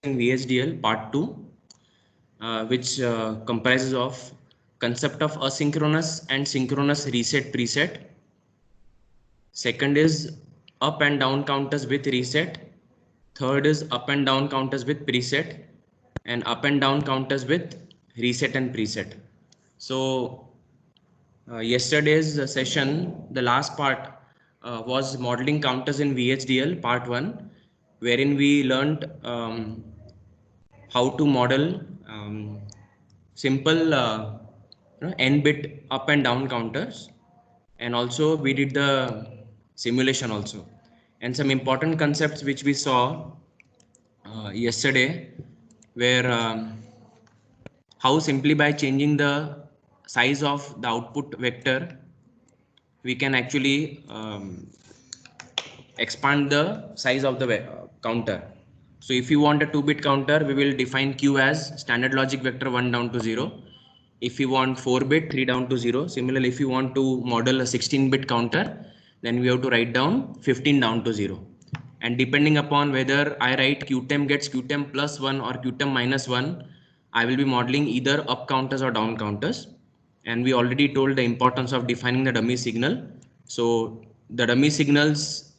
in VHDL part 2, which comprises of concept of asynchronous and synchronous reset preset. Second is up and down counters with reset. Third is up and down counters with preset, and up and down counters with reset and preset. So yesterday's session, the last part was modeling counters in VHDL part 1, wherein we learned how to model simple n-bit up and down counters, and also we did the simulation also, and some important concepts which we saw yesterday were how simply by changing the size of the output vector we can actually expand the size of the counter. So if you want a 2-bit counter, we will define Q as standard logic vector 1 down to 0. If you want 4-bit, 3 down to 0. Similarly, if you want to model a 16-bit counter, then we have to write down 15 down to 0. And depending upon whether I write QTEM gets QTEM plus 1 or QTEM minus 1, I will be modeling either up counters or down counters. And we already told the importance of defining the dummy signal. So the dummy signals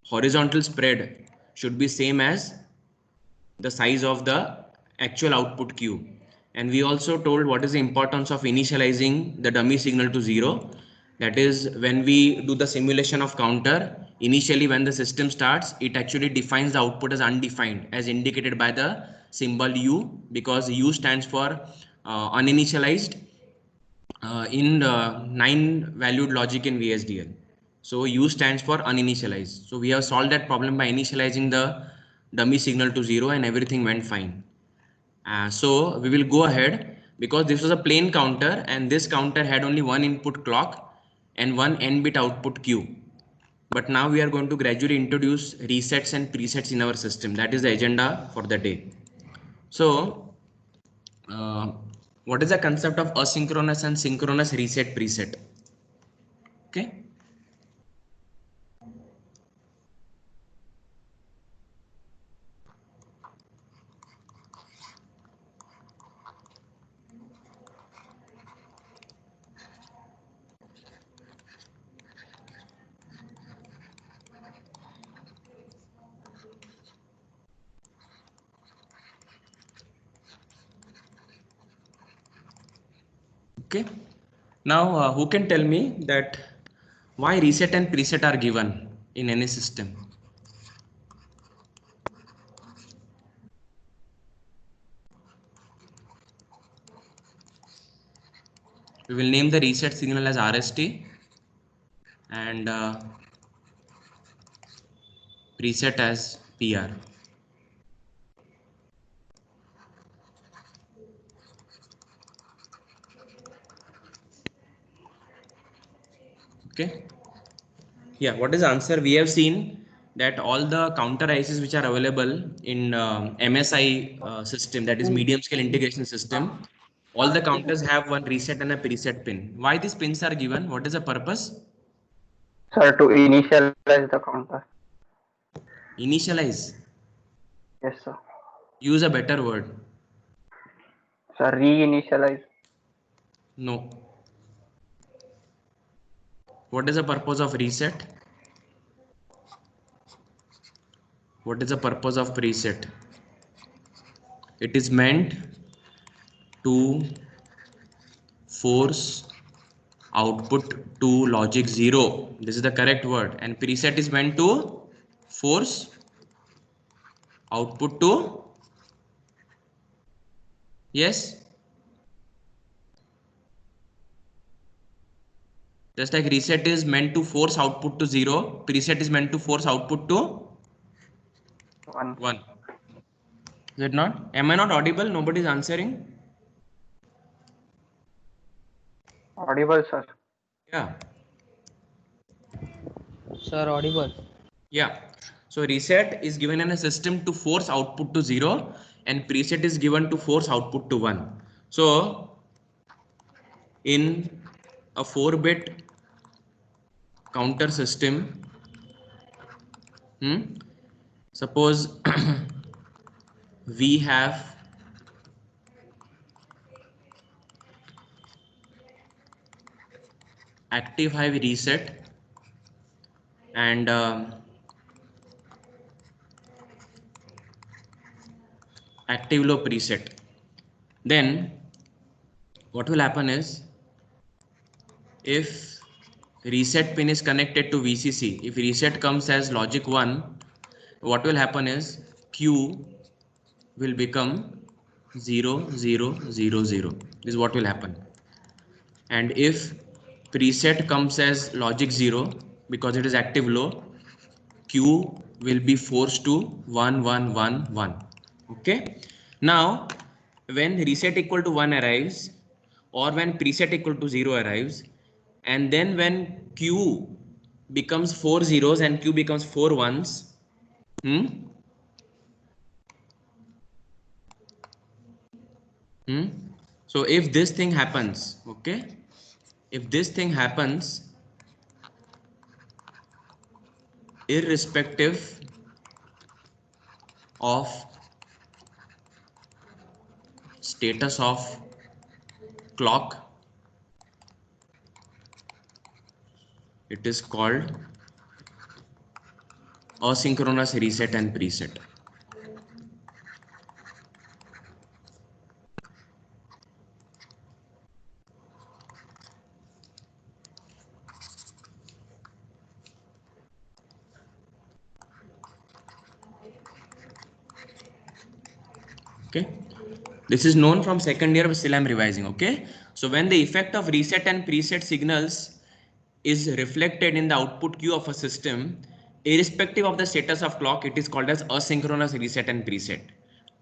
horizontal spread should be same as the size of the actual output Q. And we also told what is the importance of initializing the dummy signal to 0. That is, when we do the simulation of counter, initially when the system starts, it actually defines the output as undefined, as indicated by the symbol U, because U stands for uninitialized in 9-valued logic in VHDL. So U stands for uninitialized. So we have solved that problem by initializing the dummy signal to 0, and everything went fine. So we will go ahead, because this was a plain counter and this counter had only one input clock and one n-bit output Q. But now we are going to gradually introduce resets and presets in our system. That is the agenda for the day. So what is the concept of asynchronous and synchronous reset preset? Okay. Okay. Now, who can tell me that why reset and preset are given in any system? We will name the reset signal as RST and preset as PR. Okay. Yeah, what is the answer? We have seen that all the counter ICs which are available in MSI system, that is medium scale integration system, all the counters have one reset and a preset pin. Why these pins are given? What is the purpose? Sir, to initialize the counter. Initialize. Yes, sir. Use a better word. Sir, reinitialize. No. What is the purpose of reset? What is the purpose of preset? It is meant to force output to logic 0. This is the correct word. And preset is meant to force output to, yes, just like reset is meant to force output to 0, preset is meant to force output to 1. Is it not? Am I not audible? Nobody is answering. Audible, sir. Yeah. Sir, audible. Yeah. So reset is given in a system to force output to 0, and preset is given to force output to 1. So in a 4-bit counter system, suppose we have active high reset and active low preset. Then what will happen is, if reset pin is connected to VCC, if reset comes as logic 1, what will happen is Q will become 0 0 0 0. This is what will happen. And if preset comes as logic 0, because it is active low, Q will be forced to 1 1 1 1. Okay. Now when reset equal to 1 arrives, or when preset equal to 0 arrives, and then when Q becomes 4 zeros and Q becomes 4 ones, so if this thing happens, okay, if this thing happens, irrespective of status of clock, it is called asynchronous reset and preset. Okay, this is known from second year, but still I'm revising. Okay, so when the effect of reset and preset signals is reflected in the output Q of a system, irrespective of the status of clock, it is called as asynchronous reset and preset.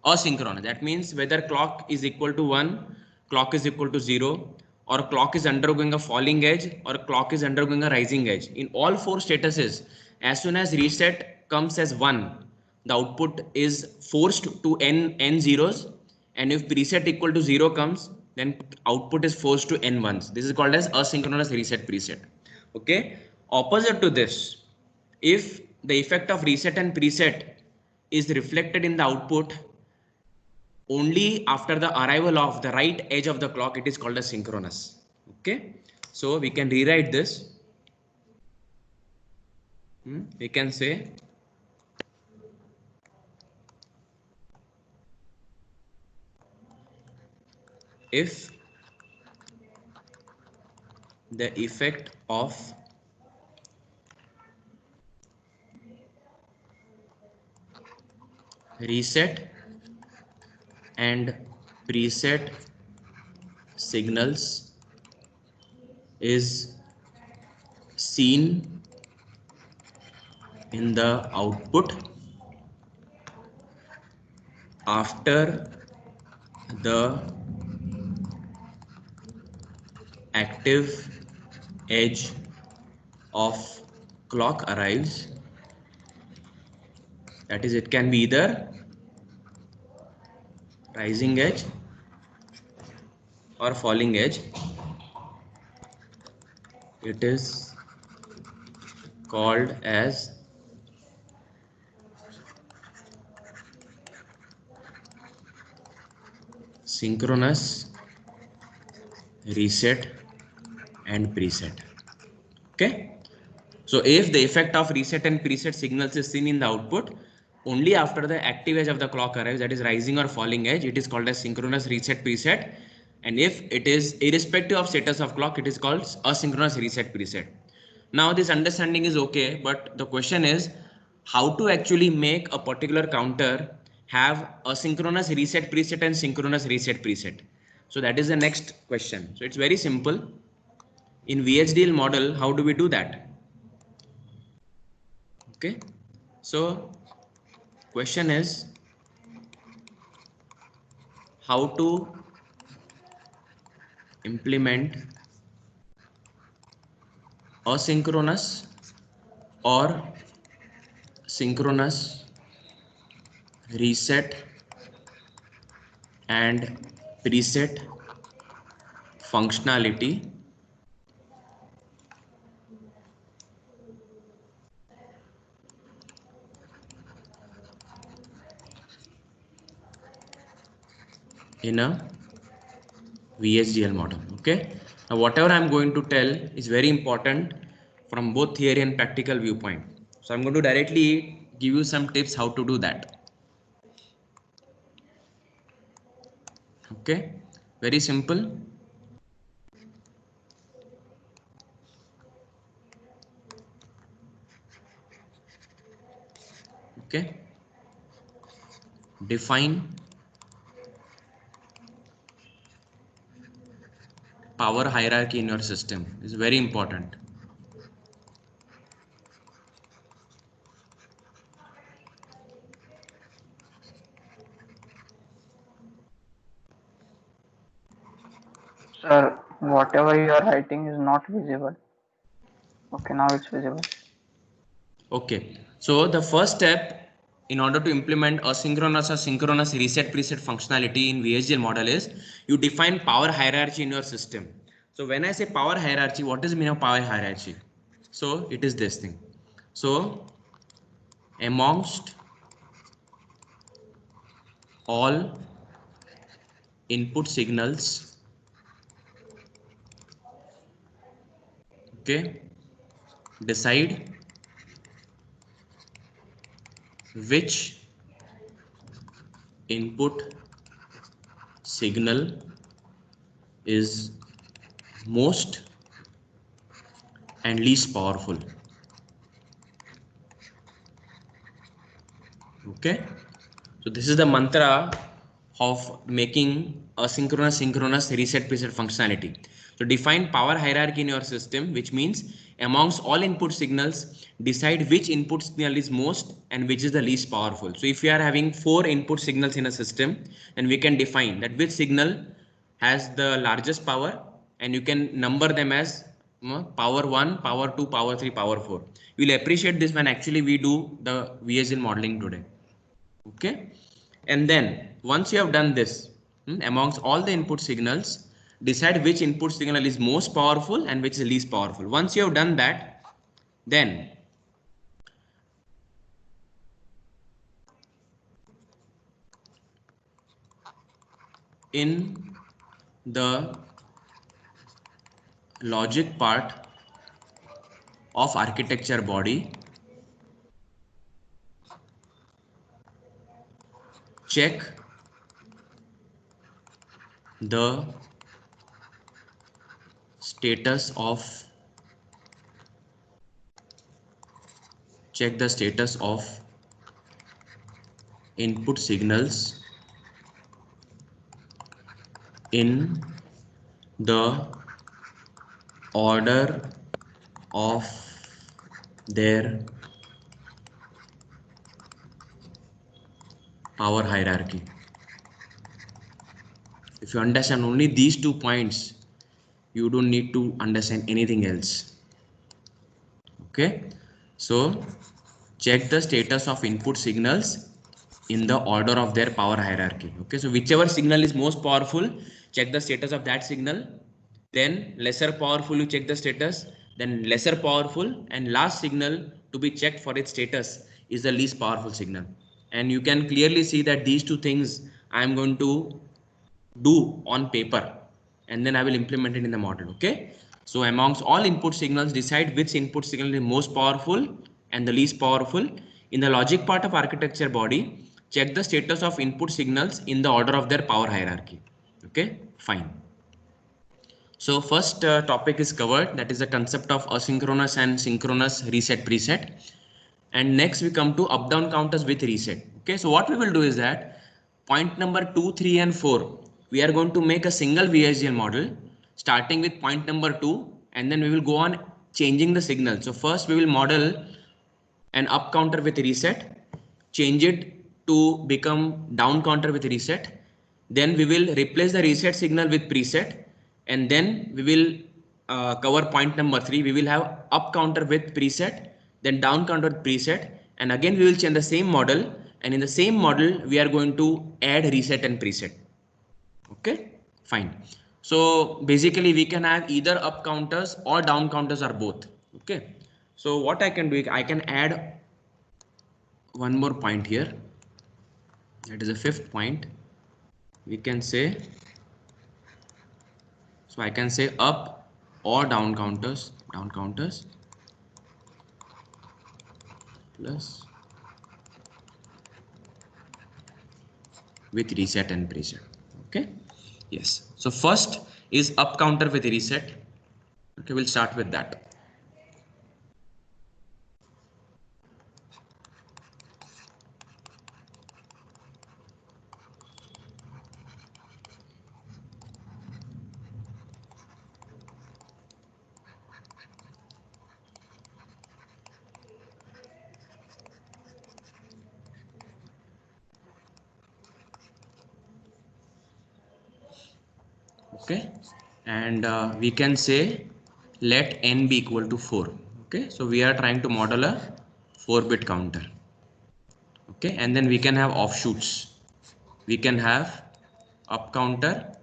Asynchronous, that means whether clock is equal to 1, clock is equal to 0, or clock is undergoing a falling edge, or clock is undergoing a rising edge. In all four statuses, as soon as reset comes as 1, the output is forced to n zeros, and if preset equal to 0 comes, then output is forced to n ones. This is called as asynchronous reset preset. Okay, opposite to this, if the effect of reset and preset is reflected in the output only after the arrival of the right edge of the clock, it is called as synchronous. Okay, so we can rewrite this. We can say if the effect of reset and preset signals is seen in the output after the active edge of clock arrives, that is, it can be either rising edge or falling edge, it is called as synchronous reset and preset. Okay, so if the effect of reset and preset signals is seen in the output only after the active edge of the clock arrives, that is rising or falling edge, it is called as synchronous reset preset. And if it is irrespective of status of clock, it is called asynchronous reset preset. Now this understanding is okay, but the question is how to actually make a particular counter have asynchronous reset preset and synchronous reset preset. So that is the next question. So it's very simple. In VHDL model, how do we do that? Okay, so question is how to implement asynchronous or synchronous reset and preset functionality in a VHDL model. Okay. Now whatever I'm going to tell is very important from both theory and practical viewpoint. So I'm going to directly give you some tips how to do that. Okay. Very simple. Okay. Define power hierarchy in your system is very important. Sir, whatever you are writing is not visible. Okay, now it's visible. Okay, so the first step in order to implement asynchronous or synchronous reset preset functionality in VHDL model is you define power hierarchy in your system. So when I say power hierarchy, what does mean of power hierarchy? So it is this thing. So amongst all input signals, okay, decide which input signal is most and least powerful. Okay, so this is the mantra of making asynchronous synchronous reset preset functionality. So define power hierarchy in your system, which means amongst all input signals decide which input signal is most and which is the least powerful. So if we are having 4 input signals in a system, then we can define that which signal has the largest power, and you can number them as power 1, power 2, power 3, power 4. We'll appreciate this when actually we do the VHDL modeling today. Okay, and then once you have done this, amongst all the input signals, decide which input signal is most powerful and which is least powerful. Once you have done that, then in the logic part of architecture body, check the status of input signals in the order of their power hierarchy. If you understand only these 2 points, you don't need to understand anything else. Okay, so check the status of input signals in the order of their power hierarchy. Okay, so whichever signal is most powerful, check the status of that signal. Then lesser powerful, you check the status. Then lesser powerful, and last signal to be checked for its status is the least powerful signal. And you can clearly see that these 2 things I am going to do on paper, and then I will implement it in the model. Okay, so amongst all input signals, decide which input signal is most powerful and the least powerful. In the logic part of architecture body, check the status of input signals in the order of their power hierarchy. Okay, fine. So first topic is covered, that is the concept of asynchronous and synchronous reset preset. And next we come to up down counters with reset. Okay, so what we will do is that point number 2, 3 and 4, we are going to make a single VHDL model starting with point number 2, and then we will go on changing the signal. So first we will model an up counter with reset, change it to become down counter with reset. Then we will replace the reset signal with preset, and then we will cover point number 3. We will have up counter with preset, then down counter with preset, and again we will change the same model, and in the same model we are going to add reset and preset. Okay, fine. So basically we can have either up counters or down counters or both. Okay, so what I can do, I can add one more point here, that is a 5th point. we can say, so I can say up or down counters plus with reset and preset. Okay, yes. So first is up counter with reset. Okay, we'll start with that. Okay, and we can say let n be equal to 4. Okay, so we are trying to model a 4-bit counter. Okay, and then we can have offshoots. We can have up counter,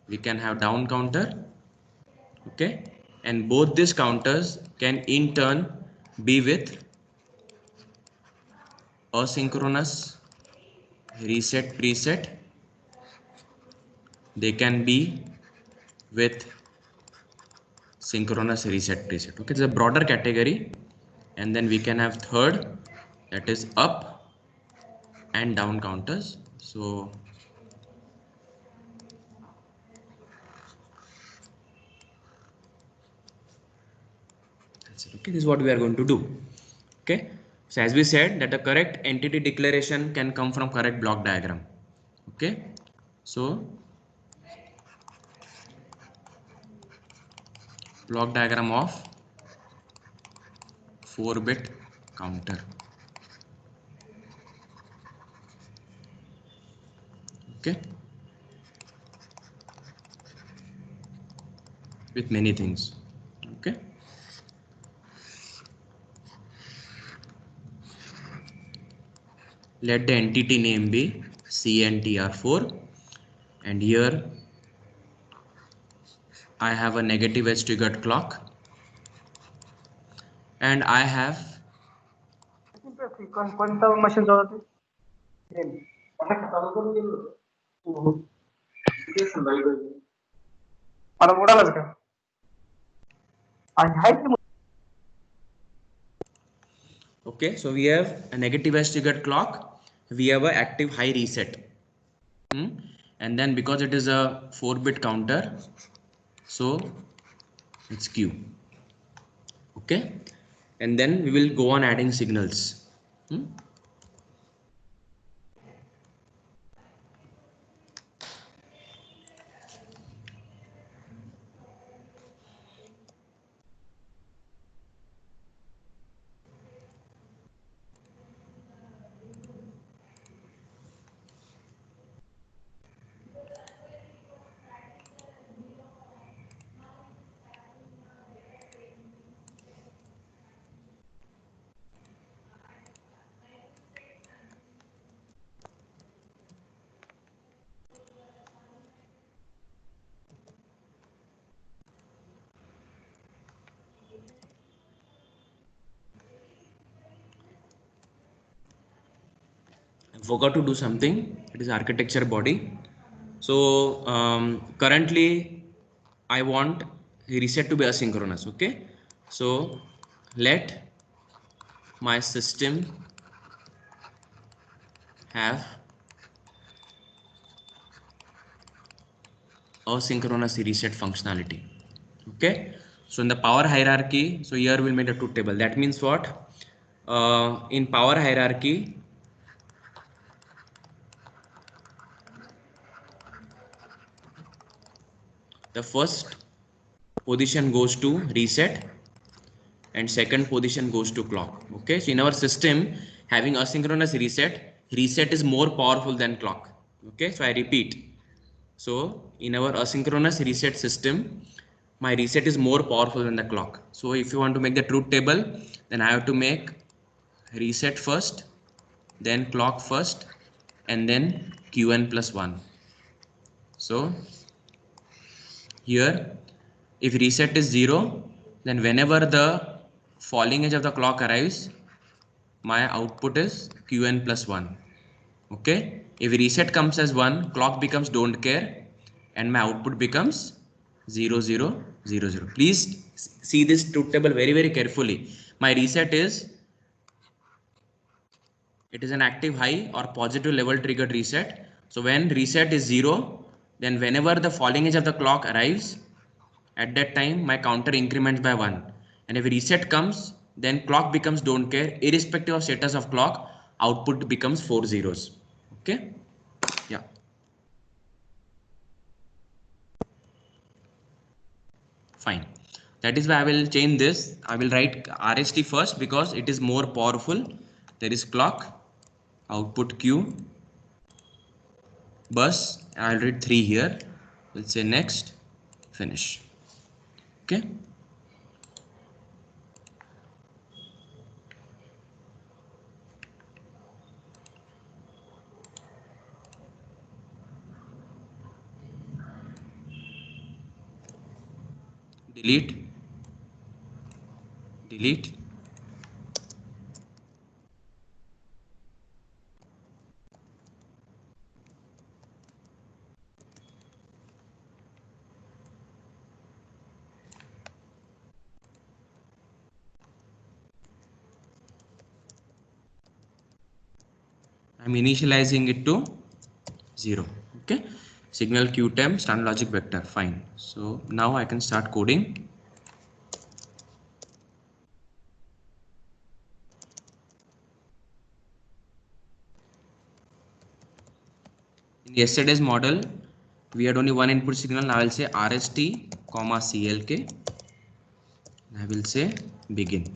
we can have down counter. Okay, and both these counters can in turn be with asynchronous reset preset. They can be with synchronous reset preset. Okay, it's a broader category. And then we can have third, that is up and down counters. So that's it. Okay, this is what we are going to do. Okay, so as we said that the correct entity declaration can come from correct block diagram. Okay, so block diagram of 4-bit counter. Okay, with many things. Okay, let the entity name be CNTR4, and here I have a negative edge triggered clock, and I have कोणता machine चालवते मला बुडालाच का आणि हाय की okay, so we have a negative edge triggered clock, we have a active high reset, and then because it is a 4-bit counter, so it's Q. Okay, and then we will go on adding signals. I forgot to do something. It is architecture body. So currently I want reset to be asynchronous. Okay, so let my system have asynchronous reset functionality. Okay, so in the power hierarchy, so here we'll make a truth table. That means what? In power hierarchy, the first position goes to reset and second position goes to clock. Okay, so in our system having asynchronous reset is more powerful than clock. Okay, so I repeat, so in our asynchronous reset system, my reset is more powerful than the clock. So if you want to make the truth table, then I have to make reset first, then clock first, and then Qn plus 1. So here if reset is 0, then whenever the falling edge of the clock arrives, my output is Qn plus 1. Okay, If reset comes as 1, clock becomes don't care, and my output becomes 0 0 0 0. Please see this truth table very carefully. My reset is, it is an active high or positive level triggered reset. So when reset is 0, then whenever the falling edge of the clock arrives, at that time my counter increments by 1. And if reset comes, then clock becomes don't care, irrespective of status of clock, output becomes 4 zeros. Okay, yeah. Fine. That is why I will change this. I will write RST first because it is more powerful. There is clock, output Q, bus. I'll read 3 here. We'll say next, finish. Okay. Delete, delete. I'm initializing it to 0. Okay. Signal QTEM standard logic vector. Fine. So now I can start coding. In yesterday's model, we had only one input signal. Now I will say RST, comma CLK. I will say begin.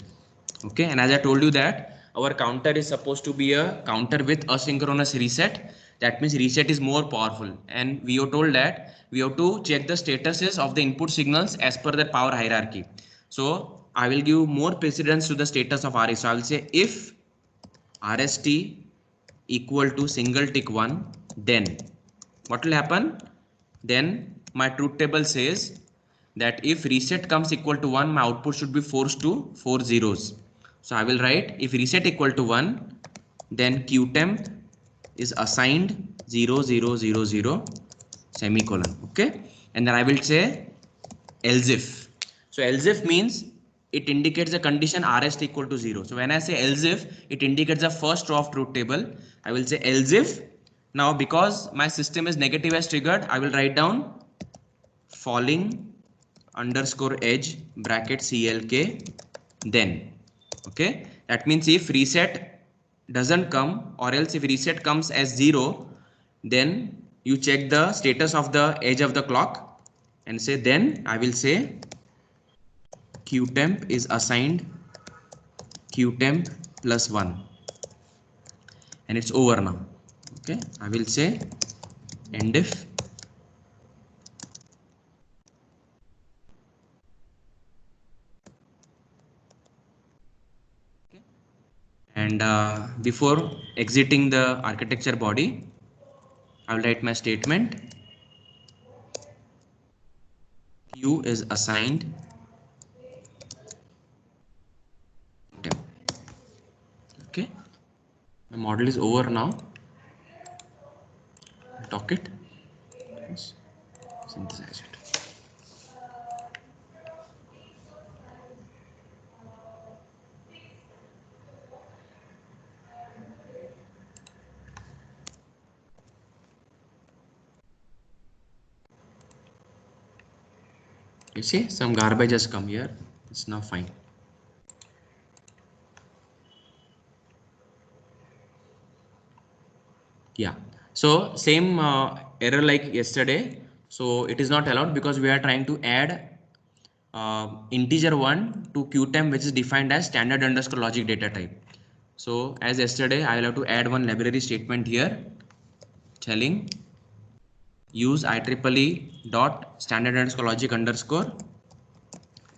Okay, and as I told you that our counter is supposed to be a counter with asynchronous reset. That means reset is more powerful, and we are told that we have to check the statuses of the input signals as per the power hierarchy. So I will give more precedence to the status of RS. So I will say if RST equal to single tick 1, then what will happen? Then my truth table says that if reset comes equal to 1, my output should be forced to 4 zeros. So I will write if reset equal to 1, then qtemp is assigned 0 0 0 0 semicolon. Okay, and then I will say else if. So else if means it indicates the condition RST equal to 0. So when I say else if, it indicates the first row of truth table. I will say else if. Now because my system is negative as triggered, I will write down falling underscore edge bracket CLK then. Okay, that means if reset doesn't come, or else if reset comes as 0, then you check the status of the edge of the clock and say, then I will say qtemp is assigned qtemp plus 1, and it's over now. Okay, I will say end if. And before exiting the architecture body, I will write my statement. Q is assigned temp. Okay, my model is over now. Dock it. Yes. Synthesize it. You see, some garbage has come here. It's now fine. Yeah. So same error like yesterday. So it is not allowed because we are trying to add integer 1 to qtemp, which is defined as standard underscore logic data type. So as yesterday, I will have to add one library statement here telling use IEEE dot standard underscore logic underscore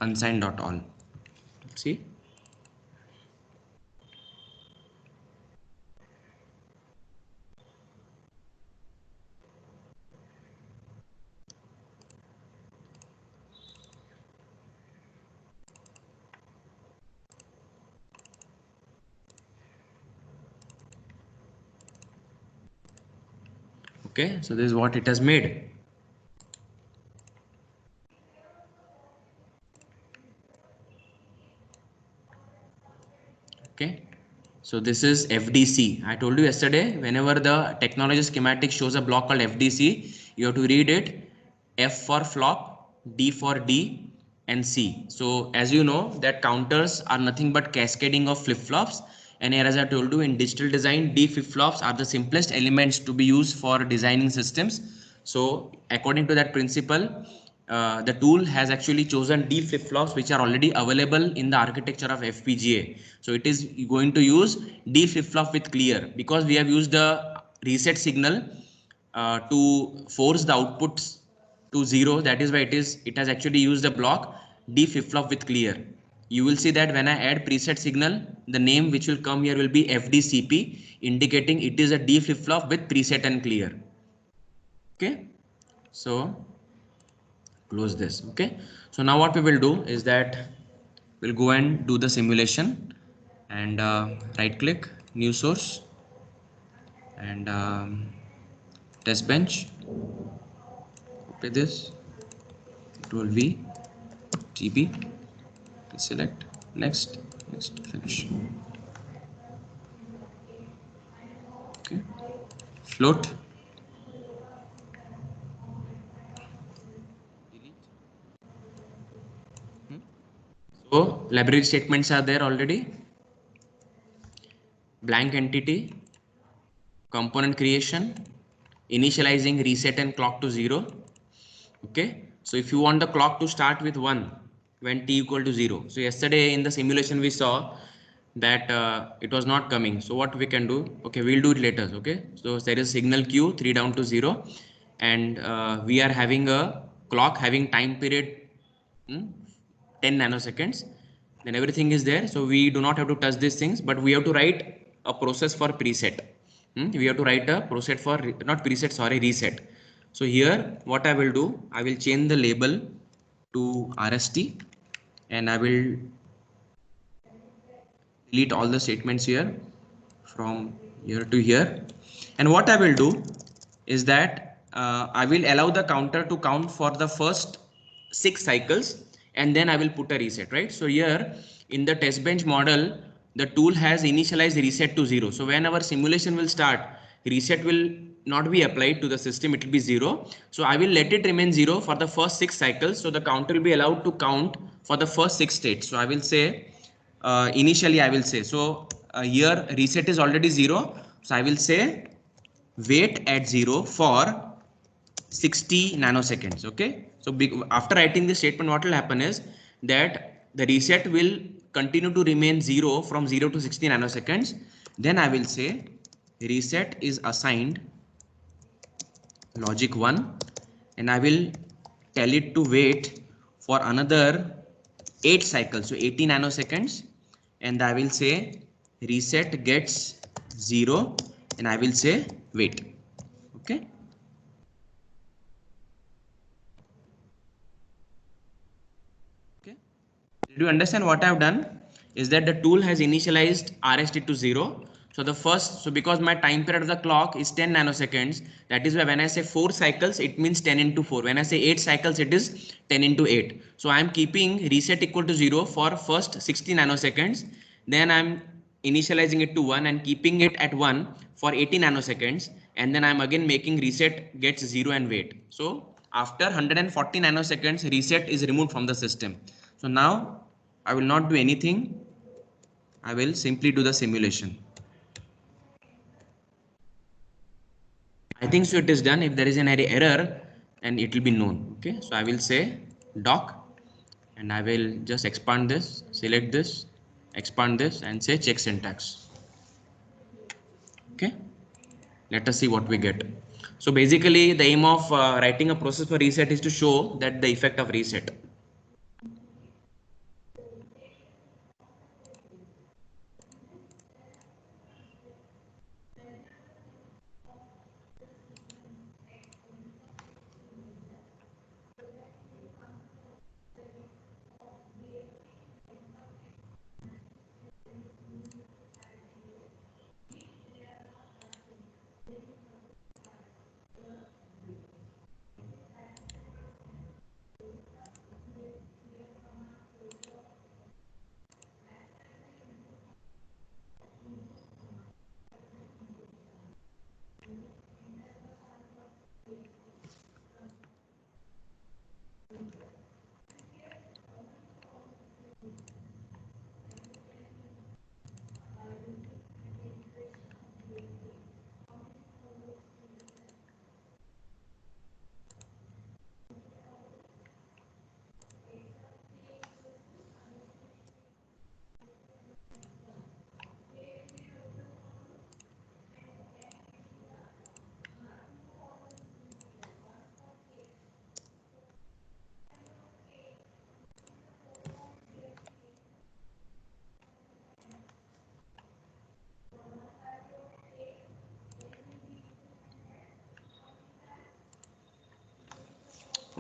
unsigned dot all. See. Okay, so this is what it has made. Okay, so this is FDC. I told you yesterday, whenever the technology schematic shows a block called FDC, you have to read it F for flop, D for D, and C. So as you know that counters are nothing but cascading of flip-flops, and here as I told you in digital design, D flip-flops are the simplest elements to be used for designing systems. So according to that principle, the tool has actually chosen D flip-flops which are already available in the architecture of FPGA. So it is going to use D flip-flop with clear, because we have used the reset signal to force the outputs to 0. That is why it has actually used the block D flip-flop with clear. You will see that when I add preset signal, the name which will come here will be FDCP, indicating it is a D flip-flop with preset and clear. Okay, so close this. Okay, so now what we will do is that we'll go and do the simulation, and right click new source, and test bench, copy this, Control V, GB, select, next, finish. Okay, float, delete. So library statements are there already. Blank entity, component creation, initializing reset and clock to 0. Okay, so if you want the clock to start with 1 when t equal to 0, so yesterday in the simulation we saw that it was not coming. So what we can do, okay, we'll do it later. Okay, so there is signal q 3 down to 0, and we are having a clock having time period 10 nanoseconds, then everything is there. So we do not have to touch these things, but we have to write a process for preset. We have to write a process for not preset, sorry, reset. So here what I will do, I will change the label to RST, and I will delete all the statements here from here to here. And what I will do is that I will allow the counter to count for the first 6 cycles, and then I will put a reset, right? So here in the test bench model, the tool has initialized reset to 0. So when our simulation will start, reset will not be applied to the system, it will be 0. So I will let it remain 0 for the first 6 cycles. So the counter will be allowed to count for the first 6 states. So I will say initially I will say, so here reset is already 0. So I will say wait at 0 for 60 nanoseconds. Okay, so after writing this statement, what will happen is that the reset will continue to remain 0 from 0 to 60 nanoseconds. Then I will say reset is assigned logic 1, and I will tell it to wait for another 8 cycles, so 80 nanoseconds, and I will say reset gets 0, and I will say wait. Okay, did you understand what I have done? Is that the tool has initialized RST to 0. So the first, so because my time period of the clock is 10 nanoseconds, that is why when I say 4 cycles, it means 10 into 4. When I say 8 cycles, it is 10 into 8. So I am keeping reset equal to 0 for first 60 nanoseconds. Then I am initializing it to 1 and keeping it at 1 for 80 nanoseconds. And then I am again making reset gets 0 and wait. So after 140 nanoseconds, reset is removed from the system. So now I will not do anything. I will simply do the simulation. I think so it is done. If there is an error, and it will be known. Okay, so I will say doc, and I will just expand this, select this, expand this, and say check syntax. Okay, let us see what we get. So basically the aim of writing a process for reset is to show that the effect of reset.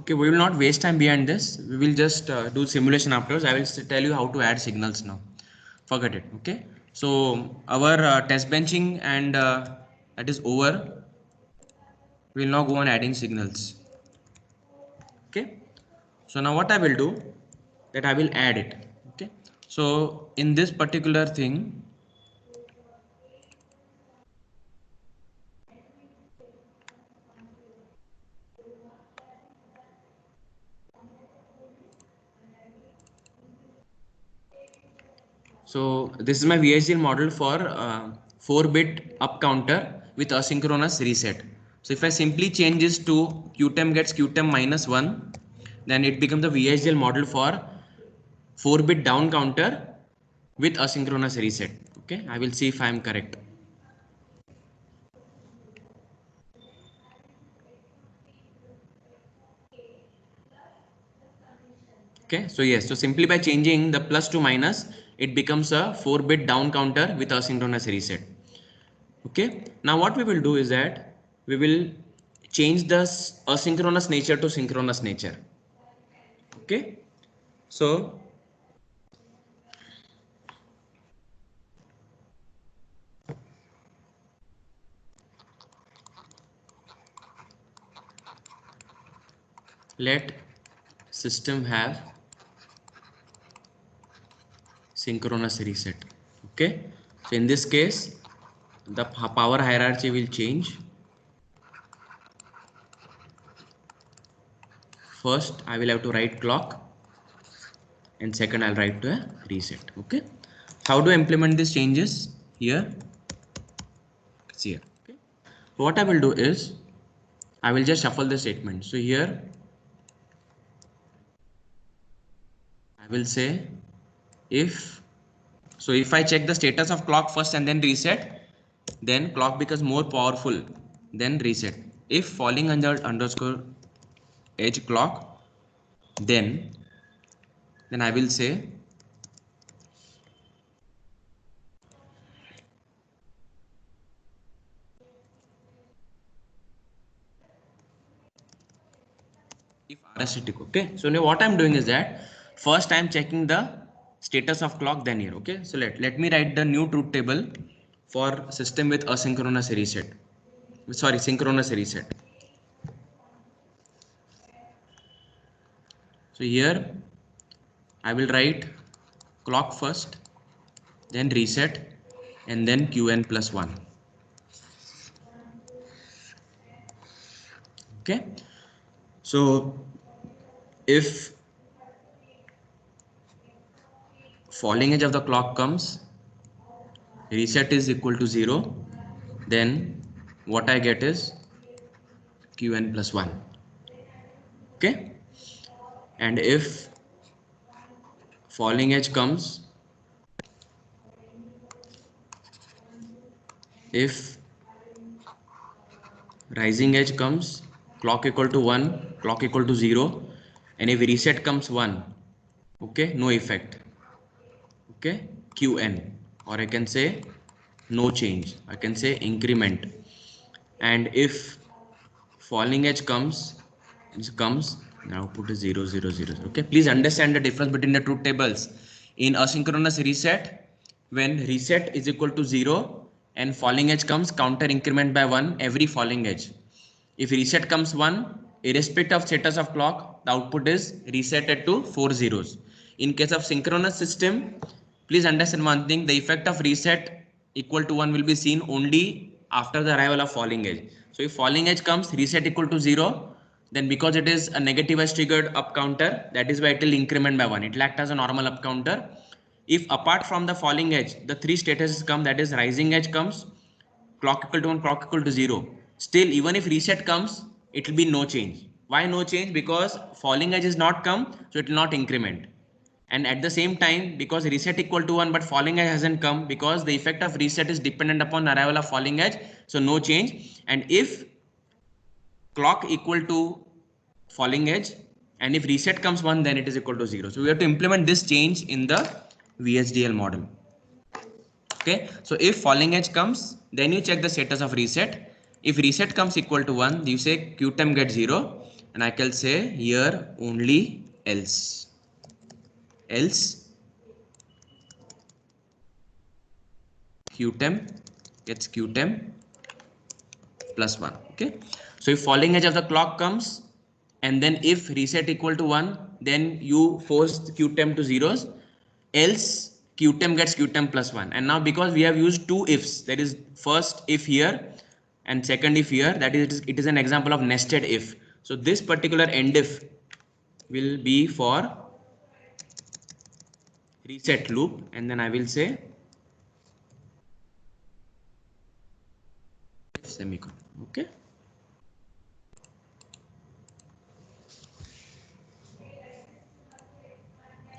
Okay, we will not waste time behind this. We will just do simulation afterwards. I will tell you how to add signals now. Forget it. Okay. So our test benching and that is over. We will now go on adding signals. Okay. So now what I will do, that I will add it. Okay. So in this particular thing, so this is my VHDL model for 4-bit up counter with asynchronous reset. So if I simply change this to QTEM gets QTEM -1, then it becomes the VHDL model for 4-bit down counter with asynchronous reset. Okay, I will see if I am correct. Okay, so yes, so simply by changing the plus to minus, it becomes a 4-bit down counter with asynchronous reset. Okay, now what we will do is that we will change the asynchronous nature to synchronous nature. Okay, so let system have synchronous reset. Okay, so in this case the power hierarchy will change. First I will have to write clock, and second I'll write to a reset. Okay, how to implement these changes here? It's here. Okay, so what I will do is I will just shuffle the statement. So here I will say if I check the status of clock first and then reset, then clock becomes more powerful than reset. If falling under underscore edge clock, then I will say if RST. Okay, so now what I'm doing is that first I'm checking the status of clock, then here. Okay, so let me write the new truth table for system with asynchronous reset. Sorry, synchronous reset. So here I will write clock first, then reset, and then Qn+1. Okay, so if falling edge of the clock comes, reset is equal to 0, then what I get is Qn+1. Okay, and if falling edge comes, if rising edge comes, clock equal to 1, clock equal to 0, and if reset comes 1, okay, no effect. Okay, Qn, or I can say no change, I can say increment. And if falling edge comes, now output is 0 0 0. Okay, please understand the difference between the truth tables. In asynchronous reset, when reset is equal to 0 and falling edge comes, counter increment by 1 every falling edge. If reset comes 1, irrespective of status of clock, the output is resetted to 4 zeros. In case of synchronous system, please understand one thing, the effect of reset equal to 1 will be seen only after the arrival of falling edge. So if falling edge comes, reset equal to 0, then because it is a negative edge triggered up counter, that is why it will increment by 1. It will act as a normal up counter. If apart from the falling edge, the 3 statuses come, that is rising edge comes, clock equal to 1, clock equal to 0. Still, even if reset comes, it will be no change. Why no change? Because falling edge is not come, so it will not increment. And at the same time, because reset equal to 1 but falling edge hasn't come, because the effect of reset is dependent upon arrival of falling edge, so no change. And if clock equal to falling edge and if reset comes 1, then it is equal to 0. So we have to implement this change in the VHDL model. Okay, so if falling edge comes, then you check the status of reset. If reset comes equal to 1, you say QTEM get 0, and I can say here only else qtemp gets qtemp plus 1. Okay, so if falling edge of the clock comes and then if reset equal to 1, then you force qtemp to zeros, else qtemp gets qtemp plus 1. And now because we have used two ifs, that is first if here and second if here, that is it is an example of nested if. So this particular end if will be for reset loop, and then I will say semicolon. Okay,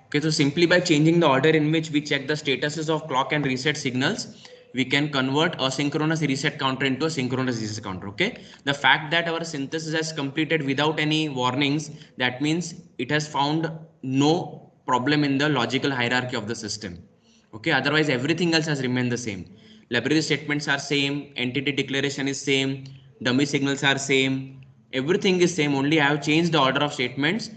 okay, so simply by changing the order in which we check the statuses of clock and reset signals, we can convert asynchronous reset counter into a synchronous reset counter. Okay, the fact that our synthesis has completed without any warnings, that means it has found no problem in the logical hierarchy of the system. Okay, otherwise everything else has remained the same. Library statements are same, entity declaration is same, dummy signals are same, everything is same, only I have changed the order of statements.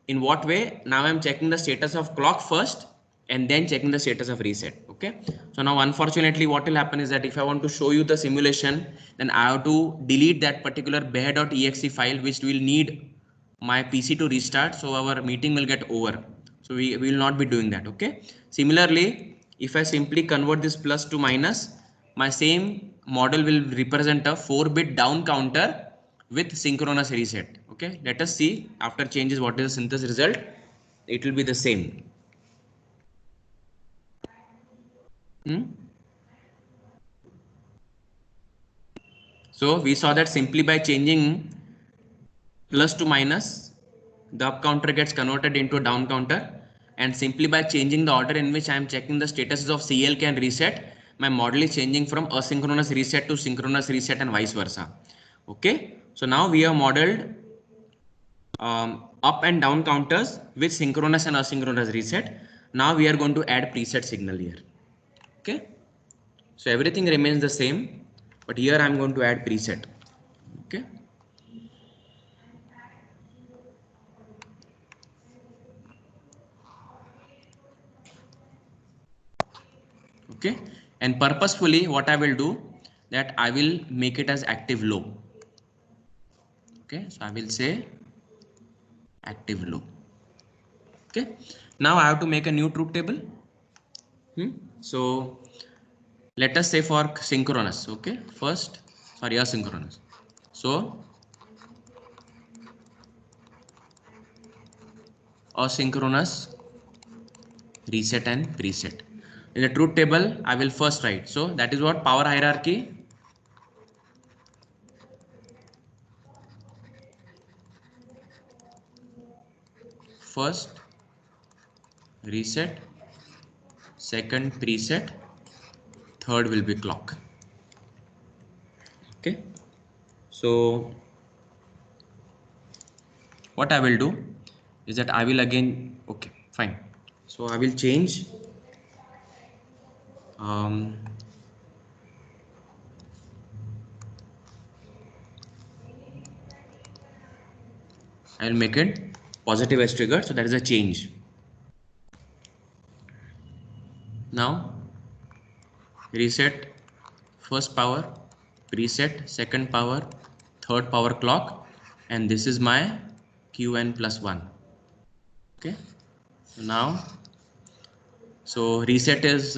In what way? Now I'm checking the status of clock first and then checking the status of reset. Okay, so now unfortunately what will happen is that if I want to show you the simulation, then I have to delete that particular bear.exe file, which will need my PC to restart, so our meeting will get over. So we will not be doing that. Okay, similarly, if I simply convert this plus to minus, my same model will represent a 4-bit down counter with synchronous reset. Okay, let us see after changes what is the synthesis result. It will be the same. So we saw that simply by changing plus to minus, the up counter gets converted into a down counter, and simply by changing the order in which I am checking the statuses of CLK and reset, my model is changing from asynchronous reset to synchronous reset and vice versa. Okay, so now we have modeled up and down counters with synchronous and asynchronous reset. Now we are going to add preset signal here. Okay, so everything remains the same, but here I am going to add preset. Okay, okay, and purposefully what I will do, that I will make it as active low. Okay, so I will say active low. Okay, now I have to make a new truth table. So let us say for synchronous. Okay, first sorry, asynchronous. So asynchronous reset and preset. In the truth table I will first write, so that is what power hierarchy, first reset, second preset, third will be clock. Okay, so what I will do is that I will again, okay fine, so I will change I will make it positive edge trigger, so that is a change. Now reset first power, preset second power, third power clock, and this is my Qn plus 1. Okay, so now, so reset is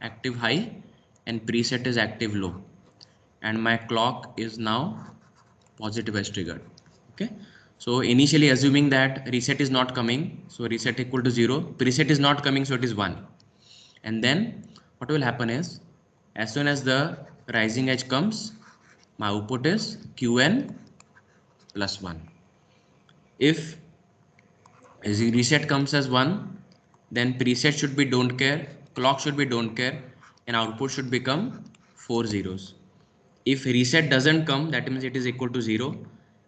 active high and preset is active low, and my clock is now positive edge triggered. Okay, so initially assuming that reset is not coming, so reset equal to 0, preset is not coming, so it is 1. And then what will happen is, as soon as the rising edge comes, my output is Qn plus 1. If reset comes as 1, then preset should be don't care, clock should be don't care, and output should become 4 zeros. If reset doesn't come, that means it is equal to 0.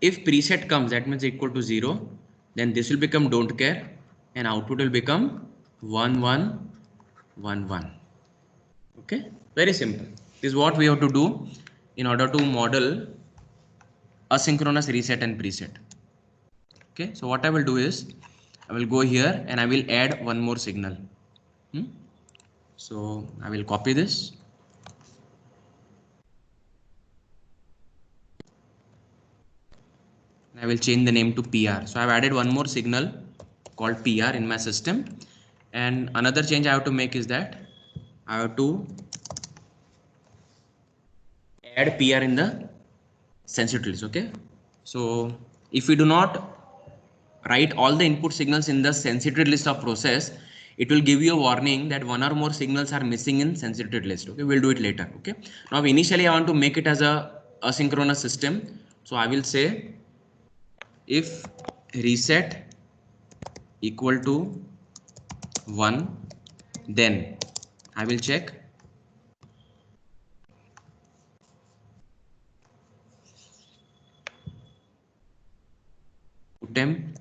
If preset comes, that means equal to 0. Then this will become don't care, and output will become 1 1 1 1. Okay, very simple. This is what we have to do in order to model asynchronous reset and preset. Okay, so what I will do is I will go here and I will add one more signal. So I will copy this. I will change the name to PR. So I've added one more signal called PR in my system. And another change I have to make is that I have to add PR in the sensitivity list. Okay. So if we do not write all the input signals in the sensitivity list of process, it will give you a warning that one or more signals are missing in sensitivity list. Okay, we'll do it later. Okay, now initially I want to make it as a asynchronous system. So I will say if reset equal to 1, then I will check temp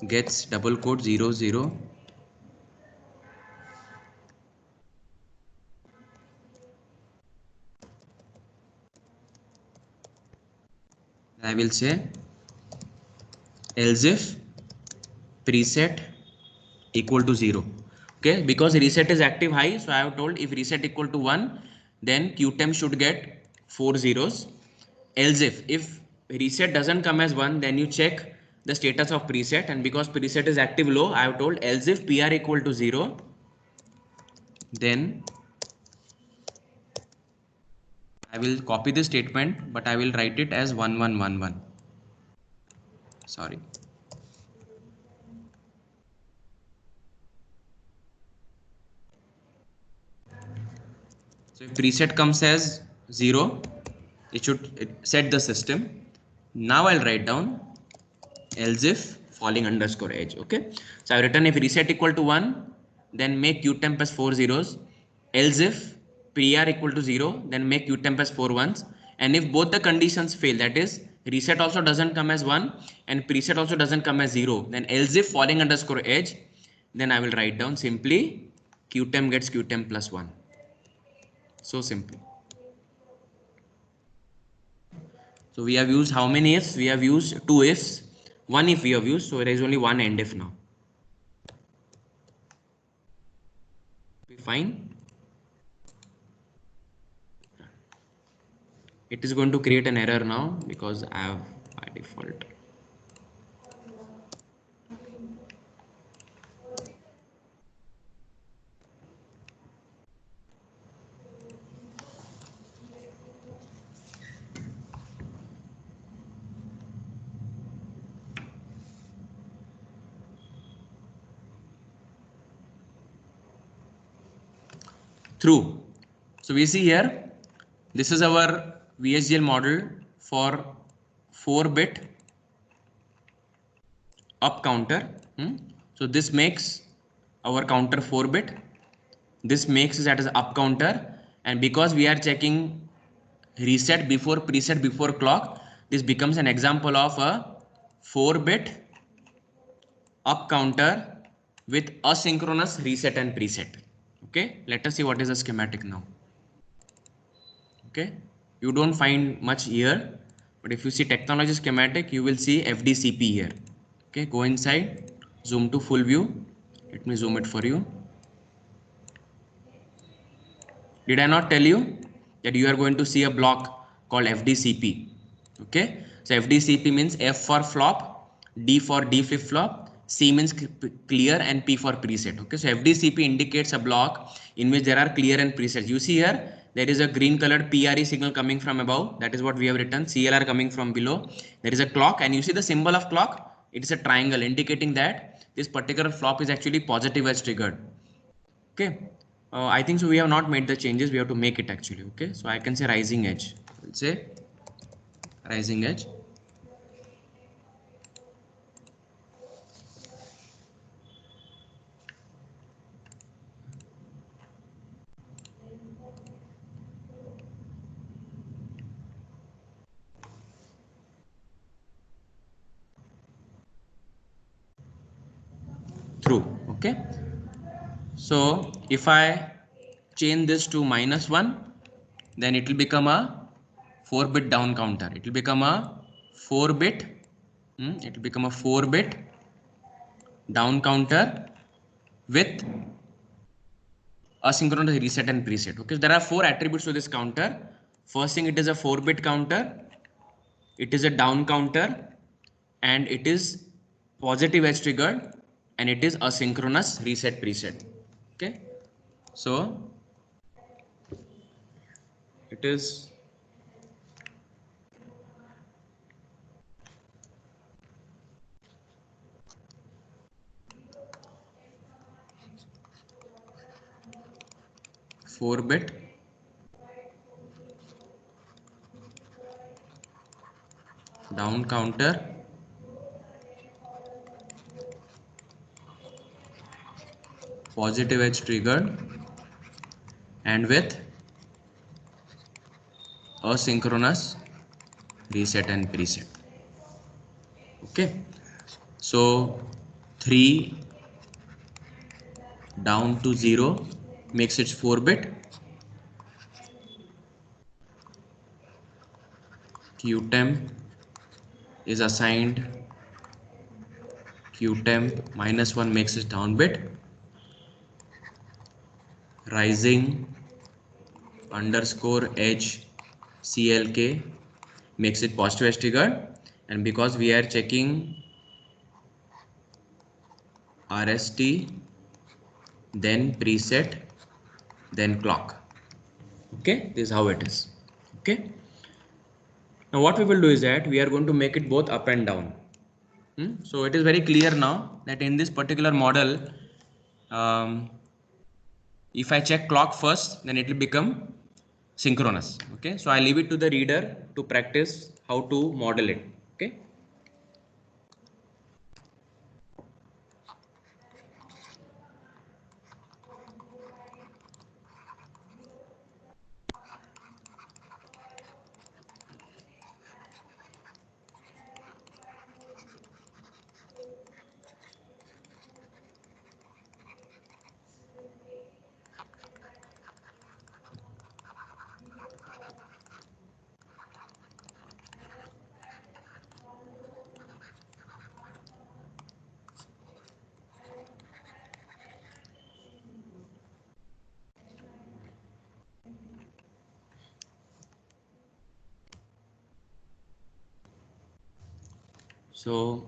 gets double quote 0 0. I will say else if preset equal to 0. Okay, because reset is active high, so I have told if reset equal to 1, then qtemp should get 4 zeros. Else if reset doesn't come as 1, then you check the status of preset, and because preset is active low, I have told else if PR equal to 0, then I will copy this statement, but I will write it as 1111. Sorry. So if preset comes as 0, it should set the system. Now I'll write down else if falling underscore edge. Okay, so I've written if reset equal to 1, then make qtemp as 4 zeros. Else if PR equal to 0, then make qtemp as 4 ones. And if both the conditions fail, that is reset also doesn't come as 1 and preset also doesn't come as 0, then else if falling underscore edge, then I will write down simply qtemp gets qtemp plus 1. So simple. So we have used how many ifs? We have used 2 ifs. 1 if we have used, so there is only 1 end if now. Fine. It is going to create an error now because I have by default. True. So we see here, this is our VHDL model for 4-bit up counter. So this makes our counter 4-bit. This makes that as up counter, and because we are checking reset before preset before clock, this becomes an example of a 4-bit up counter with asynchronous reset and preset. Okay, let us see what is the schematic now. Okay, you don't find much here, but if you see technology schematic, you will see FDCP here. Okay, go inside, zoom to full view. Let me zoom it for you. Did I not tell you that you are going to see a block called FDCP? Okay, so FDCP means F for flop, D for D flip flop, C means clear, and P for preset. Okay, so FDCP indicates a block in which there are clear and preset. You see here, there is a green colored PRE signal coming from above. That is what we have written. CLR coming from below. There is a clock, and you see the symbol of clock. It is a triangle indicating that this particular flop is actually positive as triggered. Okay. I think so we have not made the changes, we have to make it actually. Okay, so I can say rising edge. We'll say rising edge. True. Okay, so if I change this to -1, then it will become a 4-bit down counter. It will become a 4-bit. It will become a 4-bit down counter with asynchronous reset and preset. Okay, so there are 4 attributes to this counter. First thing, it is a 4-bit counter, it is a down counter, and it is positive edge triggered, and it is asynchronous reset preset. Okay, so it is four-bit down counter, positive edge triggered, and with asynchronous reset and preset. Okay, so 3 down to 0 makes it 4-bit. Qtemp is assigned Qtemp -1 makes it down bit. Rising underscore edge CLK makes it positive edge trigger, and because we are checking RST, then preset, then clock. Okay, this is how it is. Okay, now what we will do is that we are going to make it both up and down. So it is very clear now that in this particular model, if I check clock first, then it will become synchronous. Okay, so I leave it to the reader to practice how to model it. Okay, so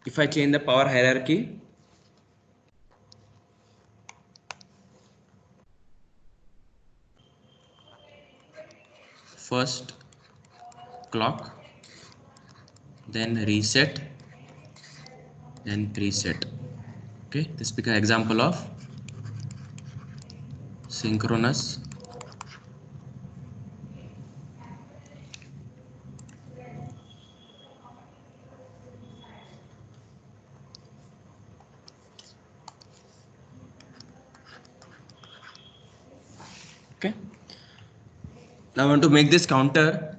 if I change the power hierarchy, first clock, then reset, then preset. Okay, this becomes an example of synchronous okay. Now I want to make this counter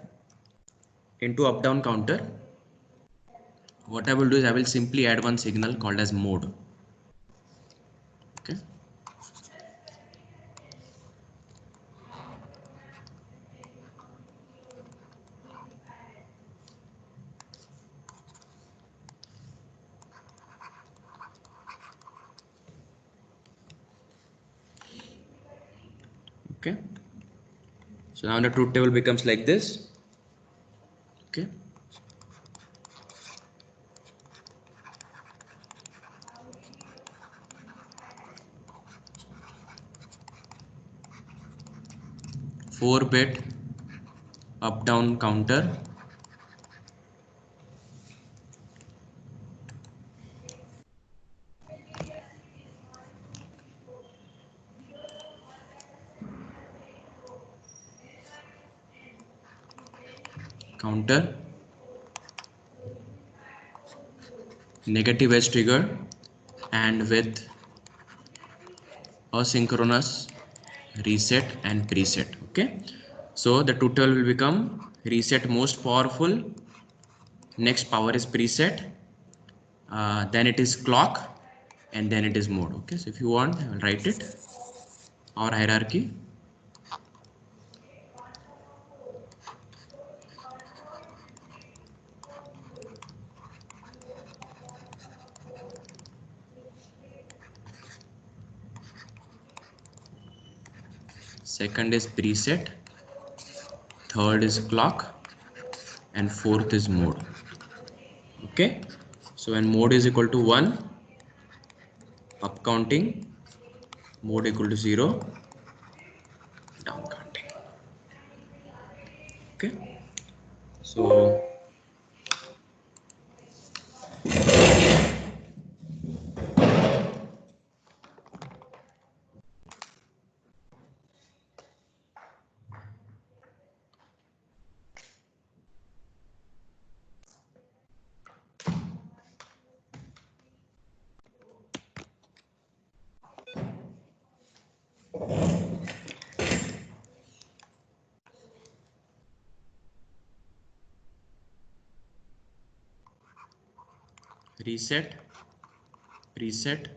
into up down counter. What I will do is I will simply add one signal called as mode. Okay, okay, so now the truth table becomes like this. Okay, four-bit up down counter, counter, negative edge trigger, and with asynchronous reset and preset. Okay, so the total will become reset most powerful, next power is preset, then it is clock, and then it is mode. Okay, so if you want, I will write it, our hierarchy. second is preset, third is clock, and fourth is mode. Okay, so when mode is equal to 1, up counting, mode equal to 0, down counting. Okay, so reset, preset,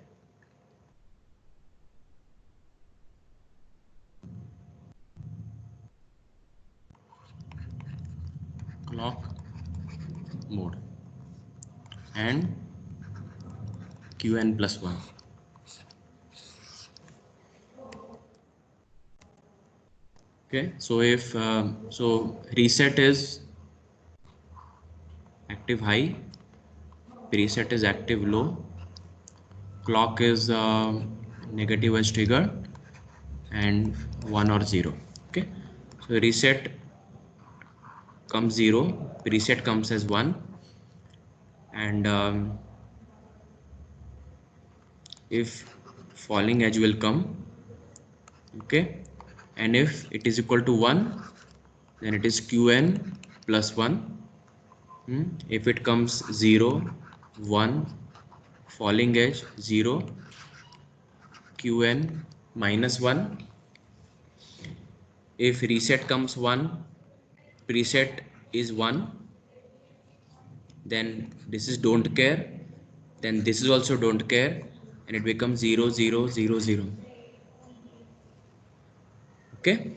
clock, mode, and Qn plus 1. Okay, so if reset is active high, preset is active low, clock is negative as trigger, and 1 or 0. Okay, so reset comes 0, preset comes as 1, and if falling edge will come. Okay, and if it is equal to 1, then it is Qn plus 1. If it comes 0, 1, falling edge 0, Qn minus 1. If reset comes 1, preset is 1, then this is don't care, then this is also don't care, and it becomes 0, 0, 0, 0. Okay,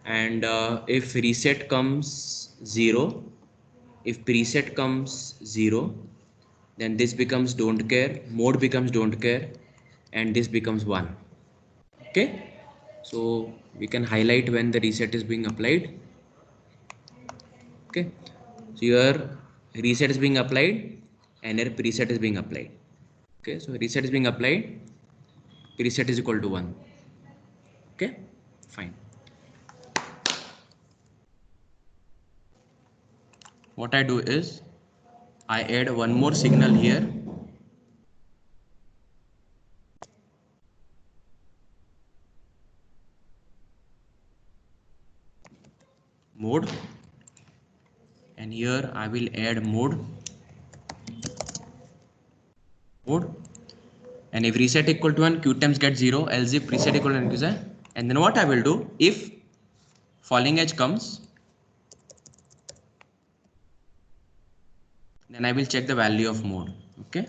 and if reset comes 0, if preset comes 0, then this becomes don't care, mode becomes don't care, and this becomes 1. Okay, so we can highlight when the reset is being applied. Okay, so your reset is being applied and your preset is being applied. Okay, so reset is being applied, preset is equal to 1. Okay, fine. What I do is I add one more signal here. Mode, and here I will add mode, and if reset equal to 1, Q times get 0, else if preset equal to 1, and then what I will do, if falling edge comes, then I will check the value of mode. Okay,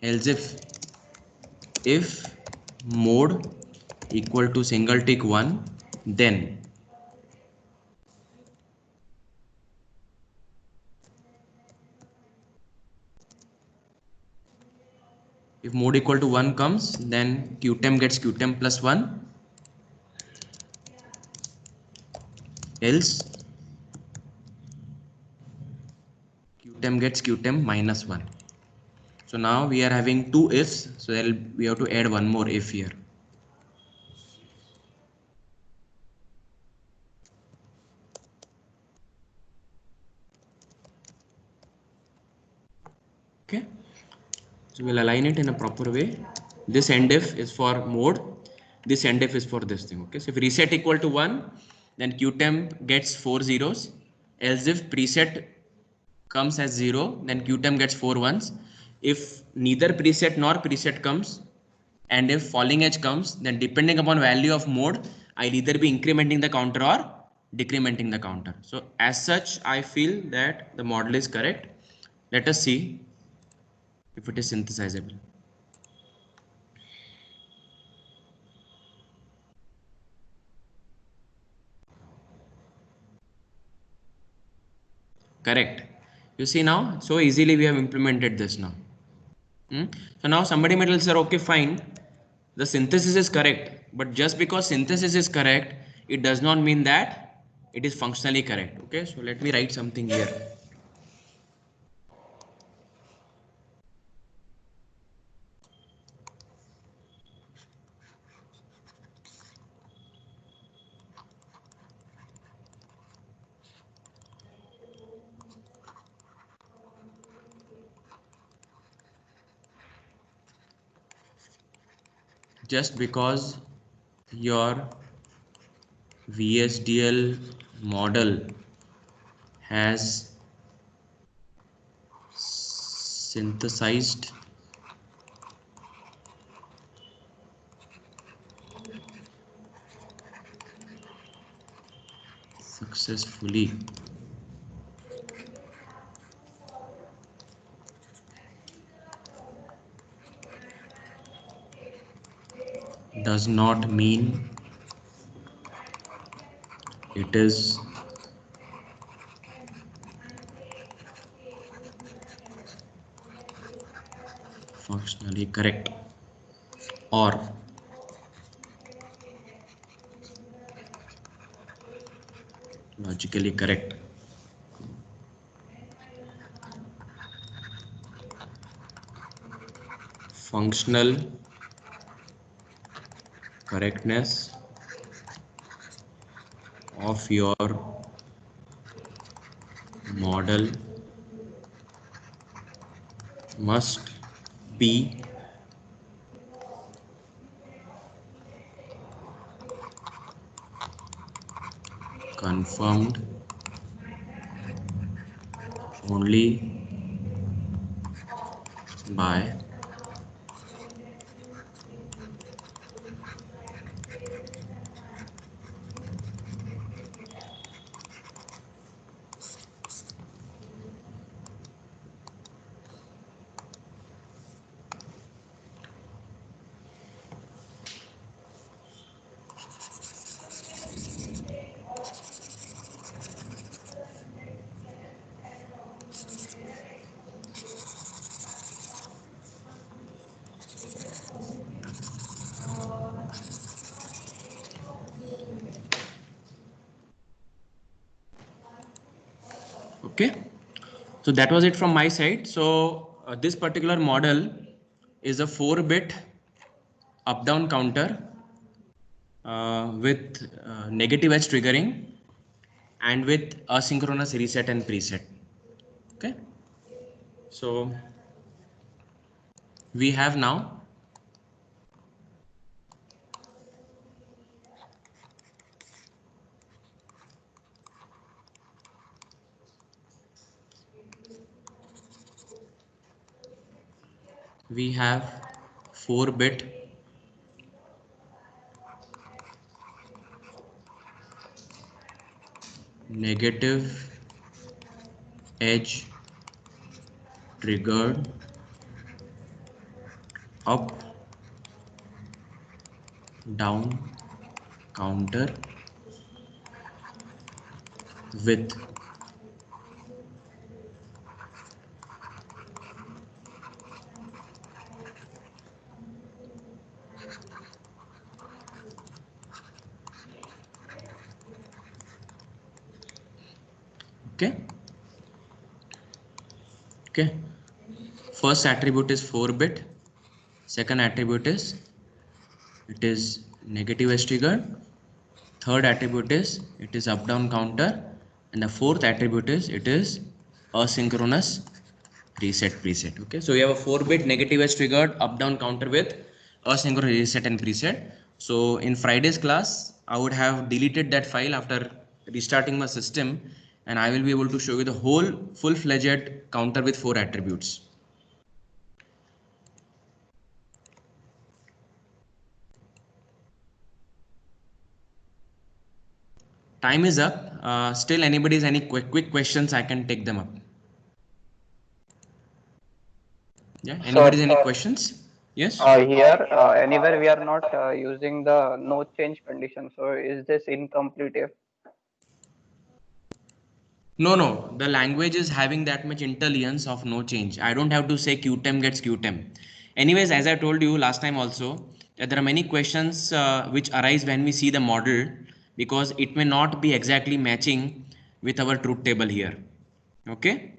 else if mode equal to single tick 1, then if mode equal to 1 comes, then Qtem gets Qtem plus 1, else Qtem gets Qtem minus 1. So now we are having two ifs, so we have to add one more if here. Okay, so we'll align it in a proper way. This end if is for mode, this end if is for this thing. Okay, so if reset equal to 1, then Qtem gets 4 zeros, else if preset comes as 0, then Qtem gets 4 ones. If neither preset nor preset comes, and if falling edge comes, then depending upon value of mode, I'll either be incrementing the counter or decrementing the counter. So as such, I feel that the model is correct. Let us see if it is synthesizable. Correct. You see now, so easily we have implemented this now. So now somebody might say, okay, fine, the synthesis is correct, but just because synthesis is correct, it does not mean that it is functionally correct. Okay, so let me write something here. Just because your VSDL model has synthesized successfully does not mean it is functionally correct or logically correct. Functional correctness of your model must be confirmed only by okay. So that was it from my side. So this particular model is a 4-bit up down counter with negative edge triggering and with asynchronous reset and preset. Okay, so we have now we have 4-bit negative edge triggered up down counter with okay. Okay, first attribute is 4-bit, second attribute is it is negative edge triggered, third attribute is it is up down counter, and the fourth attribute is it is asynchronous reset preset. Okay, so we have a 4-bit negative edge triggered up down counter with asynchronous reset and preset. So in Friday's class I would have deleted that file after restarting my system, and I will be able to show you the whole full-fledged counter with 4 attributes. Time is up. Still anybody's any quick questions, I can take them up. Yeah, anybody's any questions? Yes. Here, anywhere we are not using the no change condition. So is this incomplete if? No, the language is having that much intelligence of no change. I don't have to say qtem gets qtem. Anyways, as I told you last time also, there are many questions which arise when we see the model, because it may not be exactly matching with our truth table here. Okay.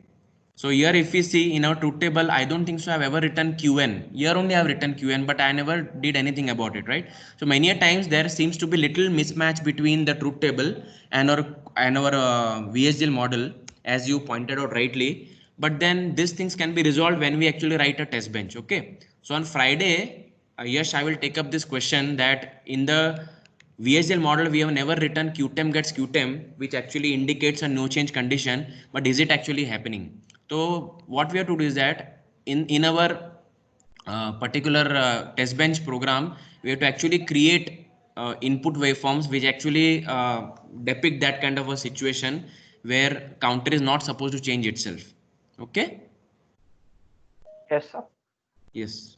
So here if we see in our truth table, I don't think so I've ever written Qn. Here only I've written Qn, but I never did anything about it, right? So many a times there seems to be little mismatch between the truth table and our VHDL model, as you pointed out rightly. But then these things can be resolved when we actually write a test bench. Okay. So on Friday, Yash, I will take up this question that in the VHDL model, we have never written QTEM gets QTEM, which actually indicates a no change condition, but is it actually happening? So what we have to do is that in our particular test bench program, we have to actually create input waveforms which actually depict that kind of a situation where counter is not supposed to change itself. Okay. Yes, sir. Yes.